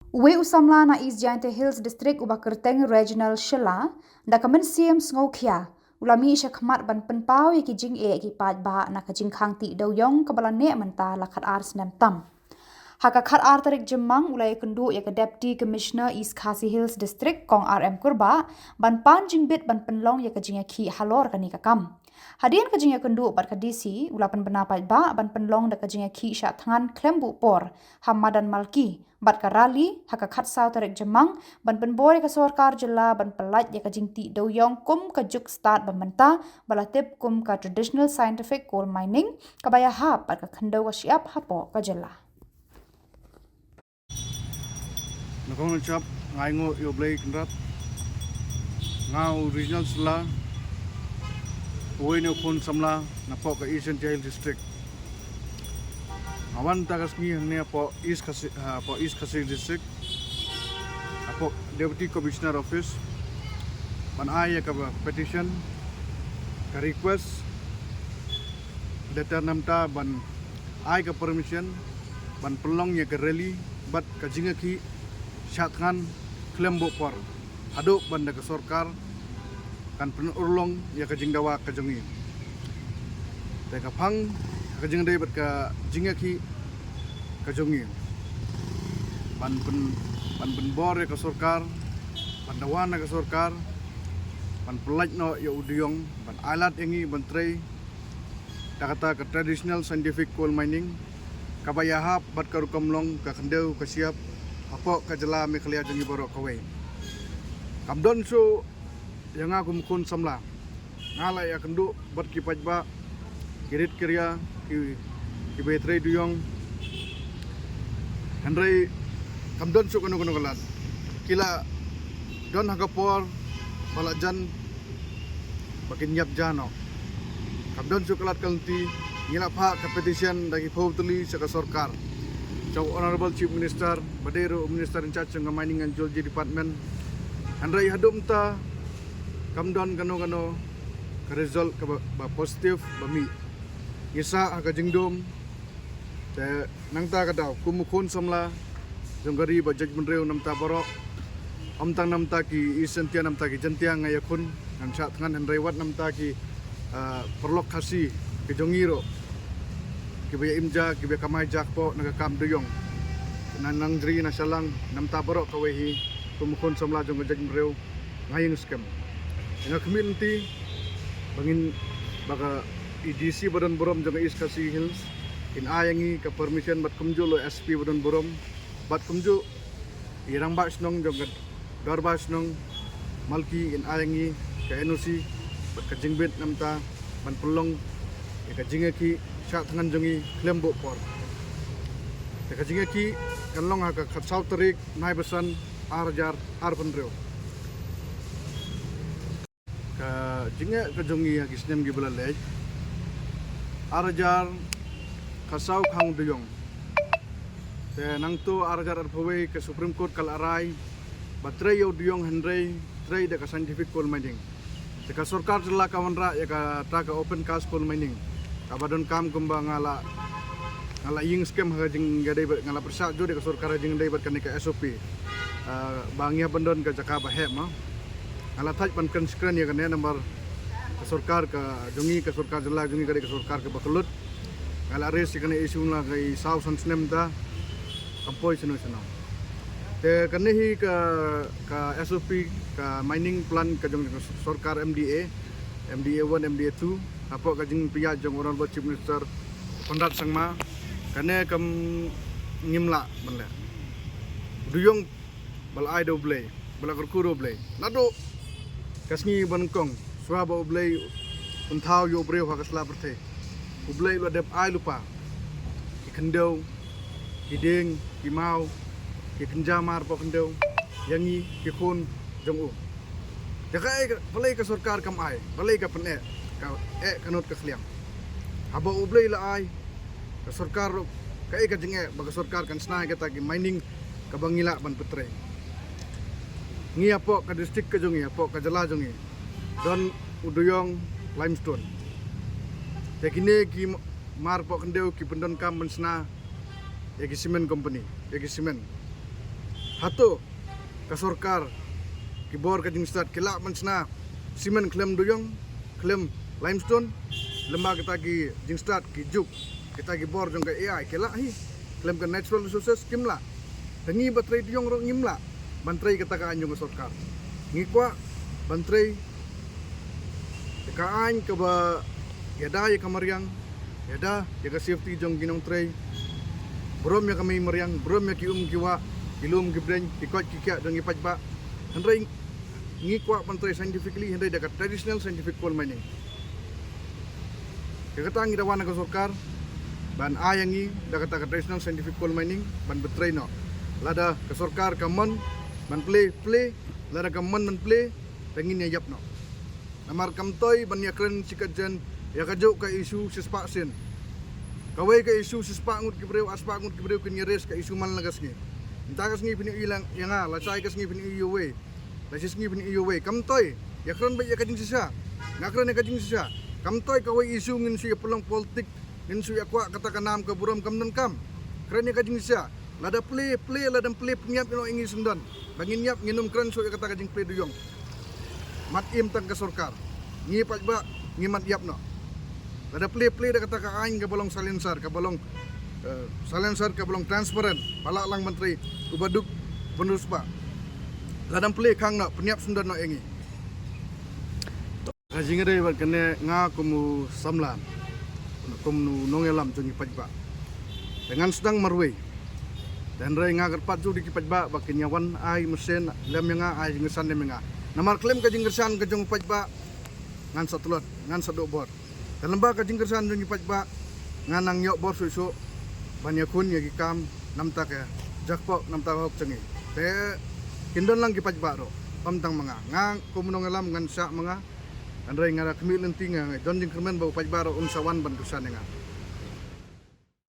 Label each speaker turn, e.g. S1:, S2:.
S1: We usamla na East Giant Hills District uba kerteng regional Shela da kamen siem sngokia ulami isha khmat ban penpau yaki jing ki pat ba na ka jing khang ti do yong kabala ne menta lakat ars nem tam. Haka khat ar tarik jemang ulai kendu ya ke Deputy Commissioner East Khasi Hills District kong RM Kurba ban pan jingbit ban penlong ya ke jing ki halor kani kakam. Hadian ke jing kendu bat ke DC ulapan benapai ba ban penlong da ke jing ki sya tangan klembu por Hamadan Malki bat ka rali haka khat saw tarik jemang ban penbor ya ke sorkar jela ban pelat ya ke jing ti do yong kum ka juk start ban menta balatip kum ka traditional scientific coal mining kabaya hap bat ka khendo ka siap hapo ka jela.
S2: Nakong chap ngai ngo yo blai krat ngau regional sla oi no khon samla na po ka Eastern Jail District awan tagas ni ne po East Khasi District apo Deputy Commissioner Office ban ai ka petition ka request letter namta ban ai ka permission ban pelong ya ka rally bat ka jinga ki syatkan klembo por aduk banda ke sorkar kan pen urlong ya ke jingdawa ke jongi te ka phang ke jingdai bat ka jinga ki ke jongi ban pen bor ya ke sorkar bandawan ke sorkar ban pelaj no ya udiong ban alat yangi ban trei kata ke traditional scientific coal mining kabayahap bat ka rukamlong ka kendeu ka siap apo kajela meklia jongi borok kawai kamdon so yang aku mukun samla ngala ya kendu bat ki pajba kirit kirya ki betre duyong handrai kamdon so kono kalat kila don hagapor balajan bakin nyap jano kamdon so kalat kalti ngila pha competition dagi phobtuli sa sorkar Chow Honorable Chief Minister, Badero Minister in charge ng Mining and Geology Department. Andray hadum ta kamdon kano ka result ka ba positive ba mi. Isa ka jingdom te nangta ka daw kumukon samla jonggari ba judgment reu namta borok. Amtang namta ki isentia namta ki jentia ngayakun nang sa tangan andray wat namta ki perlok khasi ki jongiro kibaya imja kibaya kamay jakpo nagakam duyong nanang dri na salang namtabaro kawehi kumukon samla jong gajag mrew ngayong scam nga community bangin baka EDC badan borom jong East Khasi Hills in ayangi ka permission bat kumju lo SP badan borom bat kumju irang ba snong jong garba snong malki in ayangi ka NOC bat ka jingbit namta ban pulong ka jingaki syak tangan jongi klembo por ka jingaki kanlong ka khatsau tarik nai besan arjar arpandreo ka jinga ka jongi ya kisnem gi belalej arjar khasau khang duyong te nangto arjar arpawei ke Supreme Court kal arai batre yo duyong hendrei trei de ka scientific coal mining te ka sarkar jela kawanra ya ka ta ka open cast coal mining kabadon kam kumba ngala ying scam ha jing gadai ngala persak jo de ka sarkar jing dai bat kan ka SOP bangya bandon ka jaka ba he ma ngala thaj ban kan skran ya kan number ka sarkar ka jongi ka sarkar jela jongi gadai ka sarkar ka baklut ngala res kan isu la kai saw san snem da kampoi sino te kan hi ka SOP ka mining plan ka jong sarkar MDA 1 MDA 2 apo kajing pia jong Honorable Chief Minister Konrad Sangma kane kam ngimla banle duyong balai do blay bala kurkuro blay nado kasni bankong swaba blay untau yo breu ha kasla berte blay lo dep ai lupa ki kendau ki ding ki mau ki kenjamar po kendau yangi ki khon jong u jakai balai ka sarkar kam ai balai ka pene ka kanot ka khliang haba ublay la ay ka sarkar ka ka jinge baga sarkar kan snai kata ki mining ka bangila ban putre ngi apo ka district ka jongi apo ka jala jongi don uduyong limestone te kine ki mar po kendeu ki pendon kam ban sna ya ki cement company ya ki cement Hato ka sorkar kibor ka jing start kila mansna simen klem duyong klem limestone lemba kita ki jing start ki juk kita ki bor jong ka AI kila hi klem ka natural resources kimla tangi batray duyong ro ngimla bantray kata ka anyong sorkar ngikwa bantray kaan ka ba yada ya kamariang yada ya ka safety jong ginong tray brom ya kami mariang brom ya ki kiwa ilum gibreng ikot kikya dong ipajba handrai ngikwa bantray scientifically handrai dekat traditional scientific coal mining kata ngidawan ka sorkar ban ayangi dekat traditional scientific coal mining ban betray no lada ka sorkar kamon ban play lada kamon ban play tengin ya yap no namar kamtoy ban yakren sikajan ya kajo ka isu sispaksin kawai ka isu sispangut kibreu aspangut kibreu kinyeres ka isu man lagas ngi takas ngi pini ilang yanga la sai kas ngi pini iyowe la sis ngi pini iyowe kamtoy yakren ba yakajing sisa ngakren yakajing sisa kamtoy kawai isu ngin su pulang politik ngin su yakwa kata kanam ka buram kamdan kam kren yakajing sisa lada play lada play penyiap ino ingi sundan bangin nyap nginum kren su kata kajing play duyong mat im tang ka sorkar ngi pajba ngi mat yap no lada play da kata ka aing ka bolong silencer ka bolong transparent pala lang menteri ubaduk penerus ba ladang play kang no peniap sundan no engi kajing re bat kene nga kumu samlan kumu nongelam jungi pajba dengan sedang marwe dan re nga kerpat ju di pajba bakin yawan ai mesin lem nga ai ngesan lem nga namar klaim kajing gersan kajung pajba ngan satulot ngan sadobor dan lembah kajing gersan jungi pajba nganang yok bor susu banyakun ya gikam namta ke jakpo namta hok cengi te kindon lang gipaj baro pamtang mga ngang kumunong alam ngan sa mga andray nga kami lenting nga don jing kermen bau paj baro unsawan ban kusan nga